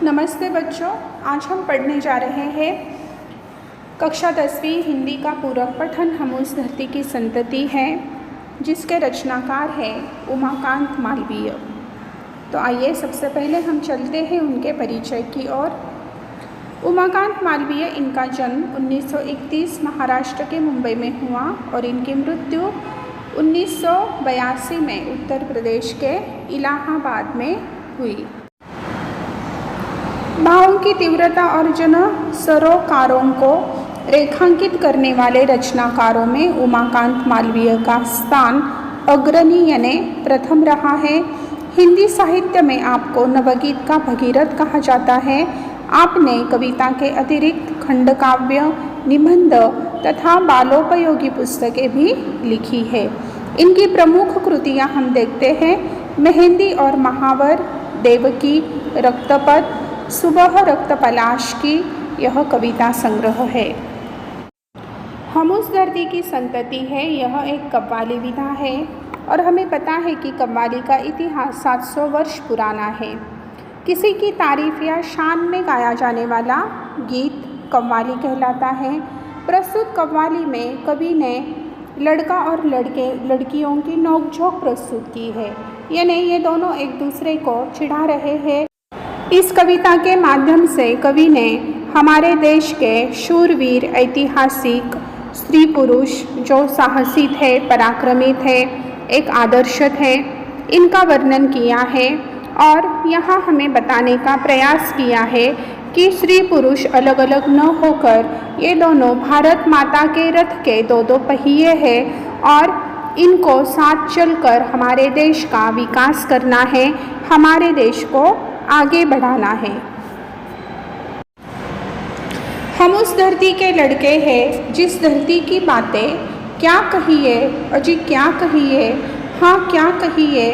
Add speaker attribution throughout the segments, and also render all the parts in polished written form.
Speaker 1: नमस्ते बच्चों, आज हम पढ़ने जा रहे हैं कक्षा 10वीं हिंदी का पूरक पठन हम उस धरती की संतति है, जिसके रचनाकार हैं उमाकांत मालवीय। तो आइए सबसे पहले हम चलते हैं उनके परिचय की ओर। उमाकांत मालवीय, इनका जन्म 1931 महाराष्ट्र के मुंबई में हुआ और इनकी मृत्यु 1982 में उत्तर प्रदेश के इलाहाबाद में हुई। भावों की तीव्रता और जन सरोकारों को रेखांकित करने वाले रचनाकारों में उमाकांत मालवीय का स्थान अग्रणी यानी प्रथम रहा है। हिंदी साहित्य में आपको नवगीत का भगीरथ कहा जाता है। आपने कविता के अतिरिक्त खंडकाव्य, निबंध तथा बालोपयोगी पुस्तकें भी लिखी है। इनकी प्रमुख कृतियां हम देखते हैं मेहंदी और महावर, देवकी, रक्तपथ, सुबह रक्त पलाश की यह कविता संग्रह है। हम उस धरती की संतति है, यह एक कव्वाली विधा है और हमें पता है कि कव्वाली का इतिहास 700 वर्ष पुराना है। किसी की तारीफ या शान में गाया जाने वाला गीत कव्वाली कहलाता है। प्रस्तुत कव्वाली में कवि ने लड़का और लड़कियों की नोकझोंक प्रस्तुत की है, यानी ये दोनों एक दूसरे को चिढ़ा रहे हैं। इस कविता के माध्यम से कवि ने हमारे देश के शूरवीर, ऐतिहासिक स्त्री पुरुष जो साहसी थे, पराक्रमी थे, एक आदर्श थे, इनका वर्णन किया है और यहाँ हमें बताने का प्रयास किया है कि स्त्री पुरुष अलग अलग न होकर ये दोनों भारत माता के रथ के दो पहिए हैं और इनको साथ चलकर हमारे देश का विकास करना है, हमारे देश को आगे बढ़ाना है। हम उस धरती के लड़के हैं जिस धरती की बातें क्या कहिए, अजी क्या कहिए, हाँ क्या कहिए,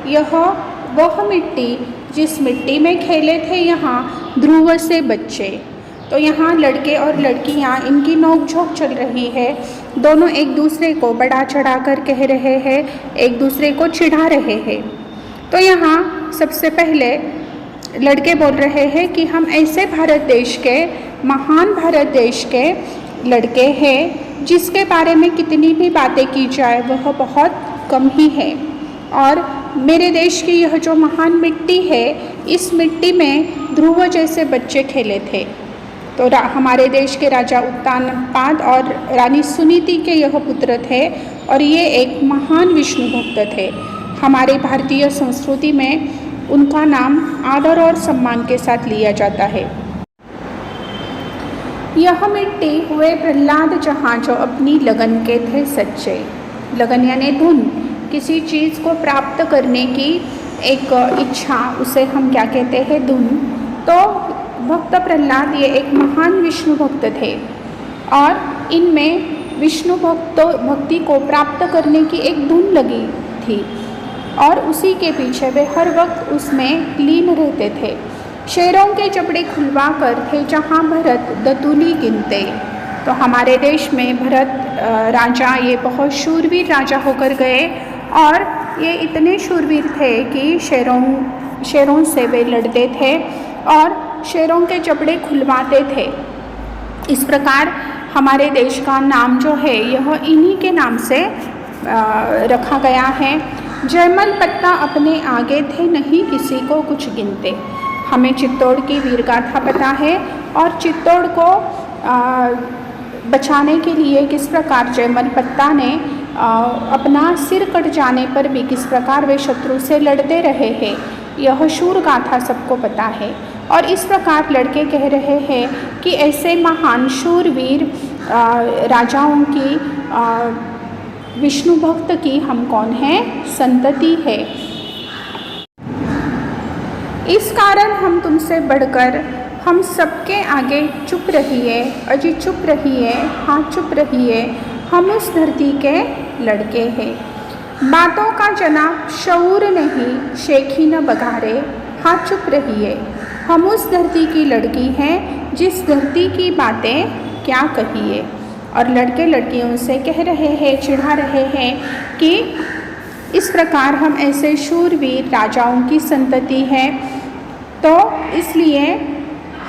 Speaker 1: यह वह मिट्टी जिस मिट्टी में खेले थे यहाँ ध्रुव से बच्चे। तो यहाँ लड़के और लड़कियाँ, इनकी नोकझोंक चल रही है। दोनों एक दूसरे को बढ़ा चढ़ा कर कह रहे हैं, एक दूसरे को चिढ़ा रहे हैं। तो यहाँ सबसे पहले लड़के बोल रहे हैं कि हम ऐसे भारत देश के, महान भारत देश के लड़के हैं जिसके बारे में कितनी भी बातें की जाए वह बहुत कम ही है। और मेरे देश की यह जो महान मिट्टी है, इस मिट्टी में ध्रुव जैसे बच्चे खेले थे। तो हमारे देश के राजा उत्तानपाद और रानी सुनीति के यह पुत्र थे और ये एक महान विष्णु भक्त थे। हमारे भारतीय संस्कृति में उनका नाम आदर और सम्मान के साथ लिया जाता है। यह मिट्टी हुए प्रहलाद जहाँ जो अपनी लगन के थे सच्चे। लगन यानी धुन, किसी चीज़ को प्राप्त करने की एक इच्छा, उसे हम क्या कहते हैं, धुन। तो भक्त प्रहलाद ये एक महान विष्णु भक्त थे और इनमें विष्णु भक्ति को प्राप्त करने की एक धुन लगी थी और उसी के पीछे वे हर वक्त उसमें लीन रहते थे। शेरों के जबड़े खुलवा कर थे जहाँ भरत दतुली गिनते। तो हमारे देश में भरत राजा ये बहुत शूरवीर राजा होकर गए और ये इतने शूरवीर थे कि शेरों से वे लड़ते थे और शेरों के जबड़े खुलवाते थे। इस प्रकार हमारे देश का नाम जो है यह इन्हीं के नाम से रखा गया है। जयमल पत्ता अपने आगे थे, नहीं किसी को कुछ गिनते। हमें चित्तौड़ की वीरगाथा पता है और चित्तौड़ को बचाने के लिए किस प्रकार जयमल पत्ता ने अपना सिर कट जाने पर भी किस प्रकार वे शत्रु से लड़ते रहे हैं, यह शूर गाथा सबको पता है। और इस प्रकार लड़के कह रहे हैं कि ऐसे महान शूरवीर राजाओं की, विष्णु भक्त की हम कौन है, संतति है। इस कारण हम तुमसे बढ़कर हम सबके आगे चुप रहिए, अजी चुप रहिए, हाँ चुप रहिए, हम उस धरती के लड़के हैं। बातों का जनाब शऊर नहीं, शेखी न बघारे, हाँ चुप रहिए, हम उस धरती की लड़की हैं जिस धरती की बातें क्या कहिए। और लड़के लड़कियों से कह रहे हैं, चिढ़ा रहे हैं कि इस प्रकार हम ऐसे शूरवीर राजाओं की संतति है तो इसलिए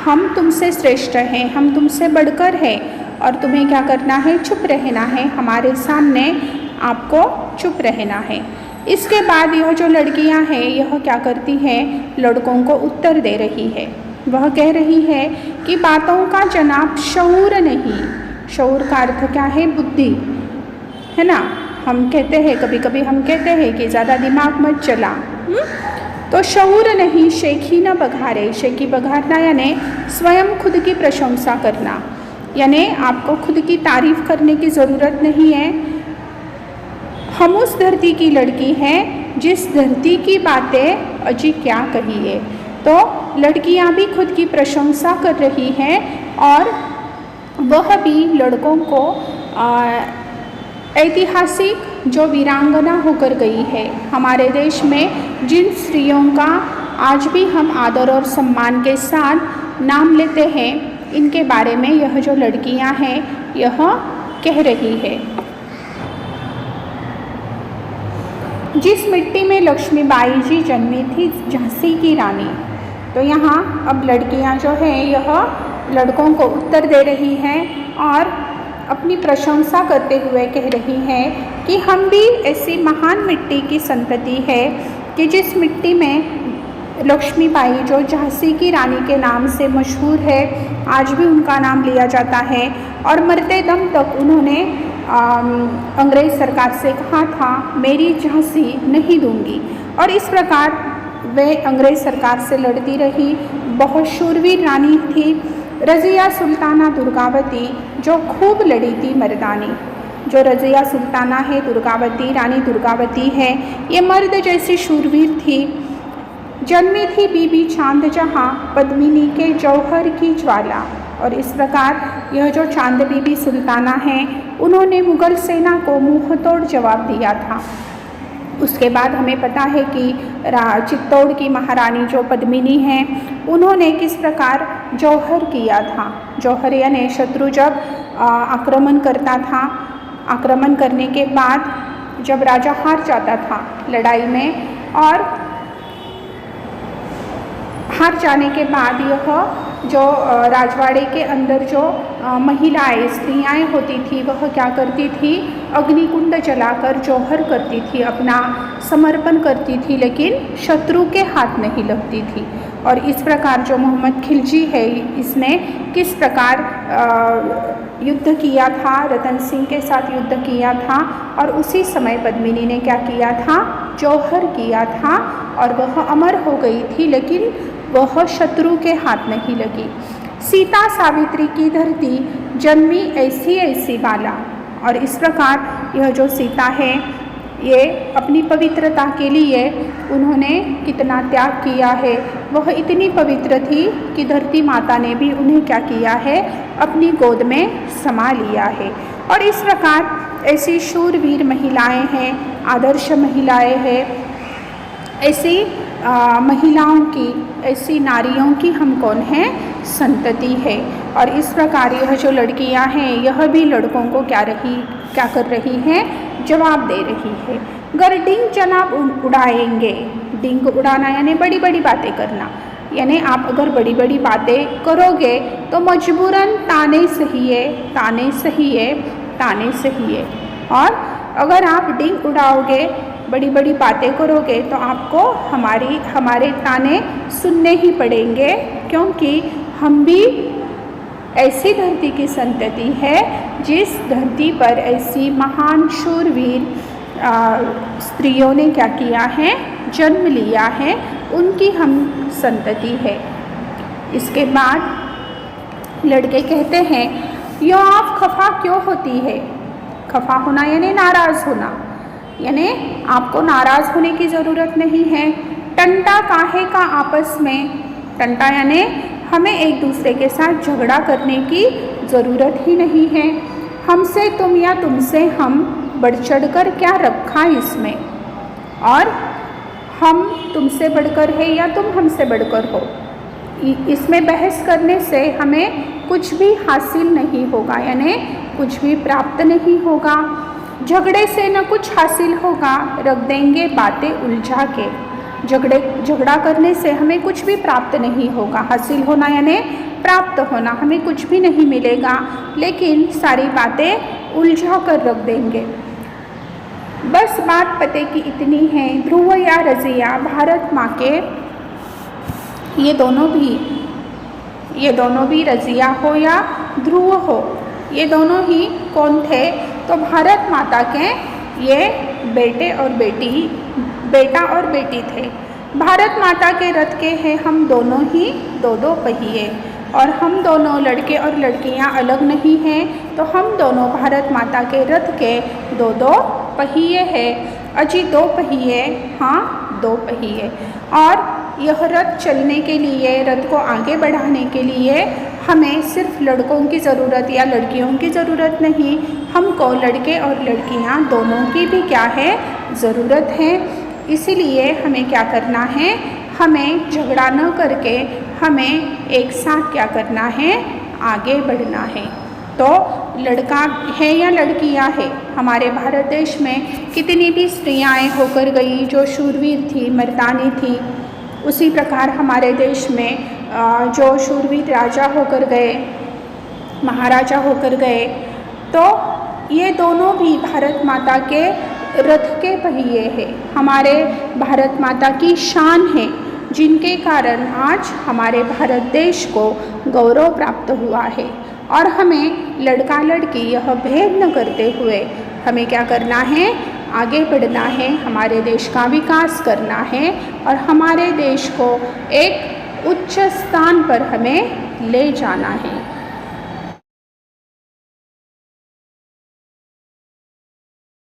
Speaker 1: हम तुमसे श्रेष्ठ हैं, हम तुमसे बढ़कर हैं और तुम्हें क्या करना है, चुप रहना है, हमारे सामने आपको चुप रहना है। इसके बाद यह जो लड़कियां हैं यह क्या करती हैं, लड़कों को उत्तर दे रही है। वह कह रही है कि बातों का जनाब शऊर नहीं, शऊर का अर्थ क्या है, बुद्धि, है ना। हम कहते हैं, कभी कभी हम कहते हैं कि ज़्यादा दिमाग मत चला, तो शऊर नहीं, शेखी न बघारे, शेखी बघारना यानी स्वयं खुद की प्रशंसा करना, यानी आपको खुद की तारीफ करने की ज़रूरत नहीं है। हम उस धरती की लड़की हैं जिस धरती की बातें अजी क्या कही है। तो लड़कियां भी खुद की प्रशंसा कर रही हैं और वह भी लड़कों को ऐतिहासिक जो वीरांगना होकर गई है हमारे देश में, जिन स्त्रियों का आज भी हम आदर और सम्मान के साथ नाम लेते हैं, इनके बारे में यह जो लड़कियां हैं यह कह रही है। जिस मिट्टी में लक्ष्मीबाई जी जन्मी थी, झांसी की रानी। तो यहाँ अब लड़कियाँ जो हैं यह लड़कों को उत्तर दे रही हैं और अपनी प्रशंसा करते हुए कह रही हैं कि हम भी ऐसी महान मिट्टी की संतति है कि जिस मिट्टी में लक्ष्मीबाई जो झांसी की रानी के नाम से मशहूर है, आज भी उनका नाम लिया जाता है और मरते दम तक उन्होंने अंग्रेज़ सरकार से कहा था मेरी झांसी नहीं दूंगी, और इस प्रकार वे अंग्रेज़ सरकार से लड़ती रही। बहुत शूरवीर रानी थी रज़िया सुल्ताना दुर्गावती, जो खूब लड़ी थी मर्दानी। जो रज़िया सुल्ताना है दुर्गावती, रानी दुर्गावती है, ये मर्द जैसी शूरवीर थी। जन्मी थी बीबी चांद जहाँ, पद्मिनी के जौहर की ज्वाला। और इस प्रकार यह जो चांद बीबी सुल्ताना हैं उन्होंने मुग़ल सेना को मुँह तोड़ जवाब दिया था। उसके बाद हमें पता है कि चित्तौड़ की महारानी जो पद्मिनी हैं उन्होंने किस प्रकार जौहर किया था। जौहर यानी शत्रु जब आक्रमण करता था, आक्रमण करने के बाद जब राजा हार जाता था लड़ाई में, और हार जाने के बाद यह जो राजवाड़े के अंदर जो महिलाएं स्त्रियाँ होती थी वह क्या करती थी, अग्निकुंड जलाकर जौहर करती थी, अपना समर्पण करती थी, लेकिन शत्रु के हाथ नहीं लगती थी। और इस प्रकार जो मोहम्मद खिलजी है इसने किस प्रकार युद्ध किया था, रतन सिंह के साथ युद्ध किया था, और उसी समय पद्मिनी ने क्या किया था, जौहर किया था और वह अमर हो गई थी, लेकिन वह शत्रु के हाथ नहीं लगी। सीता सावित्री की धरती जन्मी ऐसी ऐसी बाला। और इस प्रकार यह जो सीता है ये अपनी पवित्रता के लिए उन्होंने कितना त्याग किया है। वह इतनी पवित्र थी कि धरती माता ने भी उन्हें क्या किया है, अपनी गोद में समा लिया है। और इस प्रकार ऐसी शूरवीर महिलाएं हैं, आदर्श महिलाएं हैं, ऐसी महिलाओं की, ऐसी नारियों की हम कौन हैं, संतति है। और इस प्रकार यह जो लड़कियां हैं यह भी लड़कों को क्या कर रही हैं, जवाब दे रही है। गर डिंग जनाब उड़ाएंगे, डिंग उड़ाना यानी बड़ी बड़ी बातें करना, यानी आप अगर बड़ी बड़ी बातें करोगे तो मजबूरन ताने सहिए, ताने सहिए, ताने सहिए। और अगर आप डिंग उड़ाओगे, बड़ी बड़ी बातें करोगे तो आपको हमारे ताने सुनने ही पड़ेंगे, क्योंकि हम भी ऐसी धरती की संतति है जिस धरती पर ऐसी महान शूरवीर स्त्रियों ने क्या किया है, जन्म लिया है, उनकी हम संतति है। इसके बाद लड़के कहते हैं, यो आप खफा क्यों होती है। खफा होना यानी नाराज़ होना, यानी आपको नाराज़ होने की ज़रूरत नहीं है। टंटा काहे का आपस में, टंटा यानी हमें एक दूसरे के साथ झगड़ा करने की ज़रूरत ही नहीं है। हमसे तुम या तुमसे हम, बढ़ चढ़ कर क्या रखा इसमें, और हम तुमसे बढ़कर है या तुम हमसे बढ़कर हो, इसमें बहस करने से हमें कुछ भी हासिल नहीं होगा, यानी कुछ भी प्राप्त नहीं होगा। झगड़े से न कुछ हासिल होगा, रख देंगे बातें उलझा के। झगड़ा करने से हमें कुछ भी प्राप्त नहीं होगा। हासिल होना यानी प्राप्त होना, हमें कुछ भी नहीं मिलेगा, लेकिन सारी बातें उलझा कर रख देंगे। बस बात पते की इतनी है, ध्रुव या रज़िया भारत माँ के ये दोनों भी रज़िया हो या ध्रुव हो, ये दोनों ही कौन थे? तो भारत माता के ये बेटा और बेटी थे। भारत माता के रथ के हैं हम दोनों ही दो पहिए, और हम दोनों लड़के और लड़कियां अलग नहीं हैं, तो हम दोनों भारत माता के रथ के दो पहिए हैं। अजी 2 पहिए, हाँ 2 पहिए। और यह रथ चलने के लिए, रथ को आगे बढ़ाने के लिए हमें सिर्फ लड़कों की ज़रूरत या लड़कियों की ज़रूरत नहीं, हमको लड़के और लड़कियां दोनों की भी क्या है? ज़रूरत है। इसीलिए हमें क्या करना है? हमें झगड़ा न करके हमें एक साथ क्या करना है? आगे बढ़ना है। तो लड़का है या लड़कियां है, हमारे भारत देश में कितनी भी स्त्रियाँ होकर गई जो शूरवीर थी, मर्दानी थी, उसी प्रकार हमारे देश में जो शूरवीर राजा होकर गए, महाराजा होकर गए, तो ये दोनों भी भारत माता के रथ के पहिए हैं, हमारे भारत माता की शान है, जिनके कारण आज हमारे भारत देश को गौरव प्राप्त हुआ है। और हमें लड़का लड़की यह भेद न करते हुए हमें क्या करना है? आगे बढ़ना है, हमारे देश का विकास करना है और हमारे देश को एक उच्च स्थान पर हमें ले जाना है।